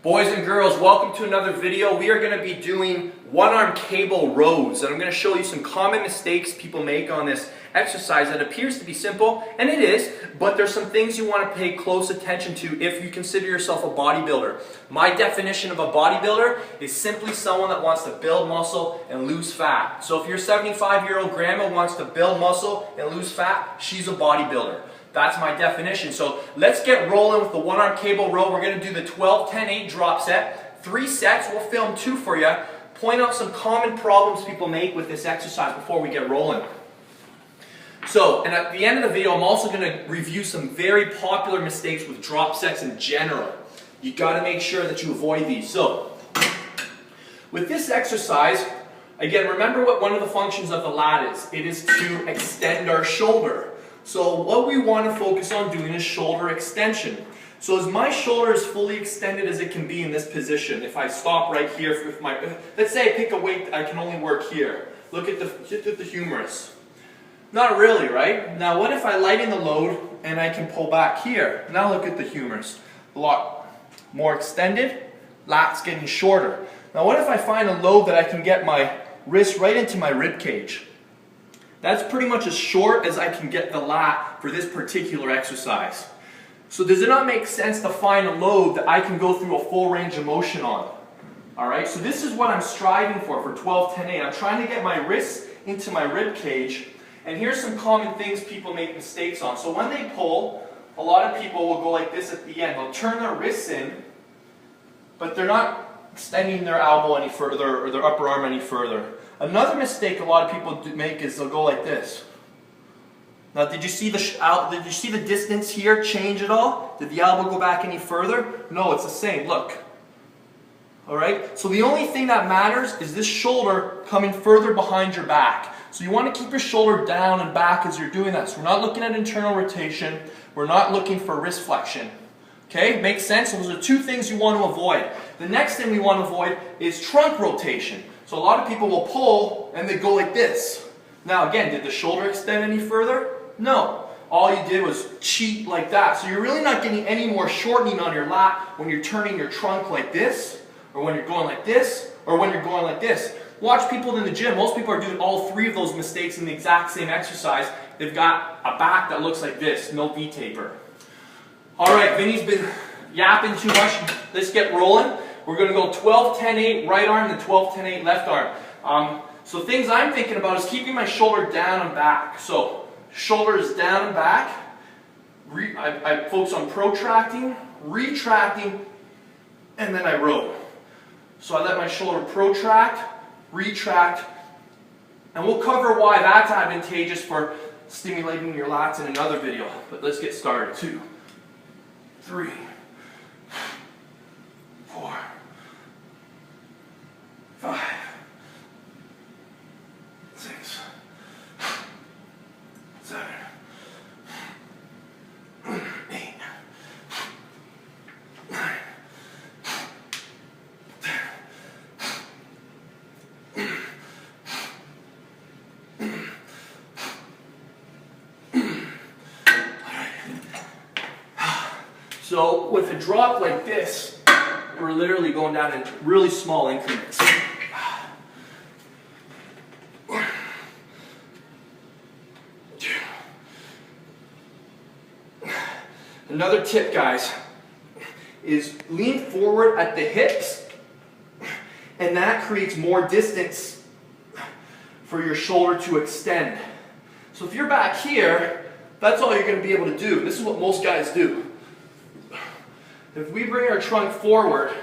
Boys and girls, welcome to another video. We are going to be doing one-arm cable rows, and I'm going to show you some common mistakes people make on this exercise that appears to be simple, and it is, but there's some things you want to pay close attention to if you consider yourself a bodybuilder. My definition of a bodybuilder is simply someone that wants to build muscle and lose fat. So if your 75-year-old grandma wants to build muscle and lose fat, she's a bodybuilder. That's my definition. So let's get rolling with the one-arm cable row. We're going to do the 12-10-8 drop set. 3 sets. We'll film 2 for you. Point out some common problems people make with this exercise before we get rolling. So, and at the end of the video, I'm also going to review some very popular mistakes with drop sets in general. You got to make sure that you avoid these. So, with this exercise, again, remember what one of the functions of the lat is. It is to extend our shoulder. So what we want to focus on doing is shoulder extension. So as my shoulder is fully extended as it can be in this position, if I stop right here, with my, let's say I pick a weight that I can only work here. Look at the humerus. Not really, right? Now what if I lighten the load and I can pull back here? Now look at the humerus. A lot more extended, lat's getting shorter. Now what if I find a load that I can get my wrist right into my rib cage? That's pretty much as short as I can get the lat for this particular exercise. So does it not make sense to find a load that I can go through a full range of motion on? Alright, so this is what I'm striving for 12-10-8. I'm trying to get my wrists into my rib cage, and here's some common things people make mistakes on. So when they pull, a lot of people will go like this at the end. They'll turn their wrists in, but they're not extending their elbow any further or their upper arm any further. Another mistake a lot of people make is they'll go like this. Now, did you see the distance here change at all? Did the elbow go back any further? No, it's the same. Look. All right. So the only thing that matters is this shoulder coming further behind your back. So you want to keep your shoulder down and back as you're doing that. So we're not looking at internal rotation. We're not looking for wrist flexion. Okay, makes sense? So those are 2 things you want to avoid. The next thing we want to avoid is trunk rotation. So a lot of people will pull and they go like this. Now again, did the shoulder extend any further? No. All you did was cheat like that. So you're really not getting any more shortening on your lat when you're turning your trunk like this, or when you're going like this, or when you're going like this. Watch people in the gym. Most people are doing all 3 of those mistakes in the exact same exercise. They've got a back that looks like this, no V-taper. Alright, Vinny's been yapping too much. Let's get rolling. We're going to go 12-10-8 right arm and 12-10-8 left arm. So things I'm thinking about is keeping my shoulder down and back. So shoulder is down and back. I focus on protracting, retracting, and then I row. So I let my shoulder protract, retract, and we'll cover why that's advantageous for stimulating your lats in another video. But let's get started. 2, 3, 4, 5, 6, 7, 8, 9, 10. So with a drop like this, we're literally going down in really small increments. Another tip, guys, is lean forward at the hips, and that creates more distance for your shoulder to extend. So if you're back here, that's all you're going to be able to do. This is what most guys do. If we bring our trunk forward,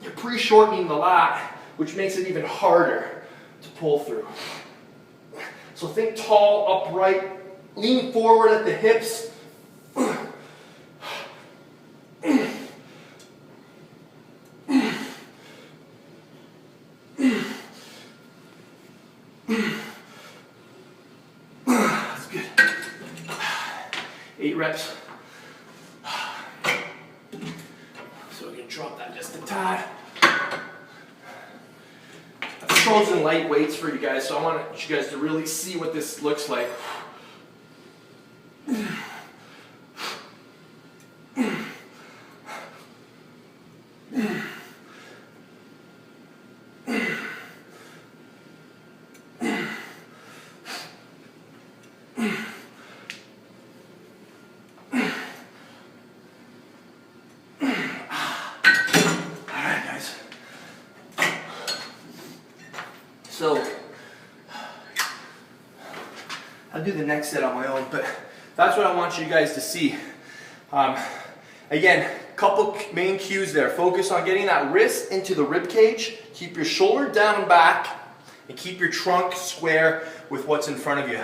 you're pre-shortening the lat, which makes it even harder to pull through. So think tall, upright, lean forward at the hips. That's good. 8 reps. So we can drop that just a tad. I've chosen light weights for you guys, so I want you guys to really see what this looks like. I'll do the next set on my own, but that's what I want you guys to see. Again, couple main cues there. Focus on getting that wrist into the rib cage. Keep your shoulder down and back, and keep your trunk square with what's in front of you.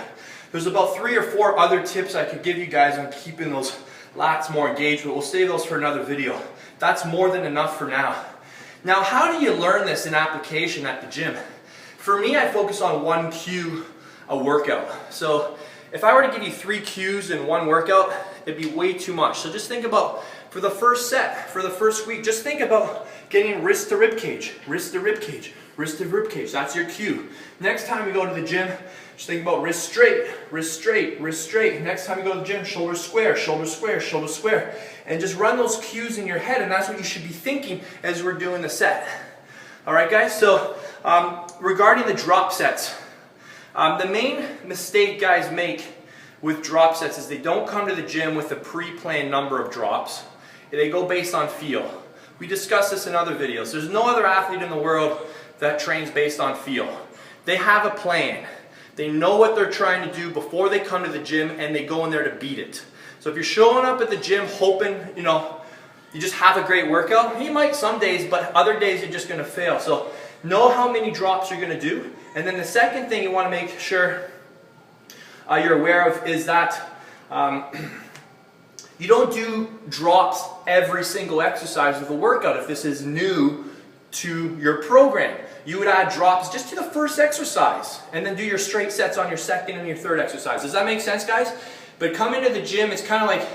There's about 3 or 4 other tips I could give you guys on keeping those lats more engaged, but we'll save those for another video. That's more than enough for now. Now, how do you learn this in application at the gym? For me, I focus on 1 cue a workout. So if I were to give you 3 cues in 1 workout, it'd be way too much. So just think about, for the first set, for the first week, just think about getting wrist to rib cage, wrist to rib cage, wrist to rib cage. That's your cue. Next time you go to the gym, just think about wrist straight, wrist straight, wrist straight. Next time you go to the gym, shoulder square, shoulder square, shoulder square. And just run those cues in your head, and that's what you should be thinking as we're doing the set. All right, guys? So regarding the drop sets, the main mistake guys make with drop sets is they don't come to the gym with a pre-planned number of drops. They go based on feel. We discussed this in other videos. There's no other athlete in the world that trains based on feel. They have a plan. They know what they're trying to do before they come to the gym, and they go in there to beat it. So if you're showing up at the gym hoping, you know, you just have a great workout, you might some days, but other days you're just going to fail. So know how many drops you're going to do. And then the second thing you want to make sure you're aware of is that you don't do drops every single exercise of the workout if this is new to your program. You would add drops just to the first exercise and then do your straight sets on your second and your third exercise. Does that make sense, guys? But coming to the gym, it's kind of like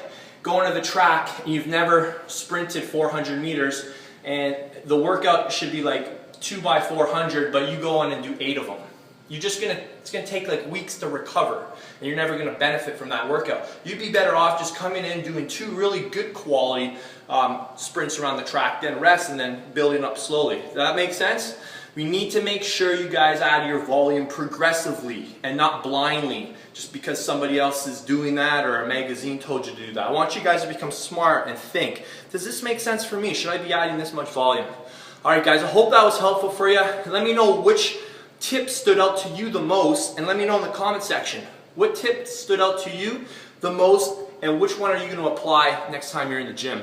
going to the track and you've never sprinted 400 meters and the workout should be like 2 by 400, but you go on and do 8 of them. It's gonna take like weeks to recover, and you're never gonna benefit from that workout. You'd be better off just coming in, doing 2 really good quality sprints around the track, then rest, and then building up slowly. Does that make sense? We need to make sure you guys add your volume progressively and not blindly, just because somebody else is doing that or a magazine told you to do that. I want you guys to become smart and think, does this make sense for me? Should I be adding this much volume? All right, guys, I hope that was helpful for you. Let me know which tip stood out to you the most, and let me know in the comment section what tip stood out to you the most and which one are you going to apply next time you're in the gym.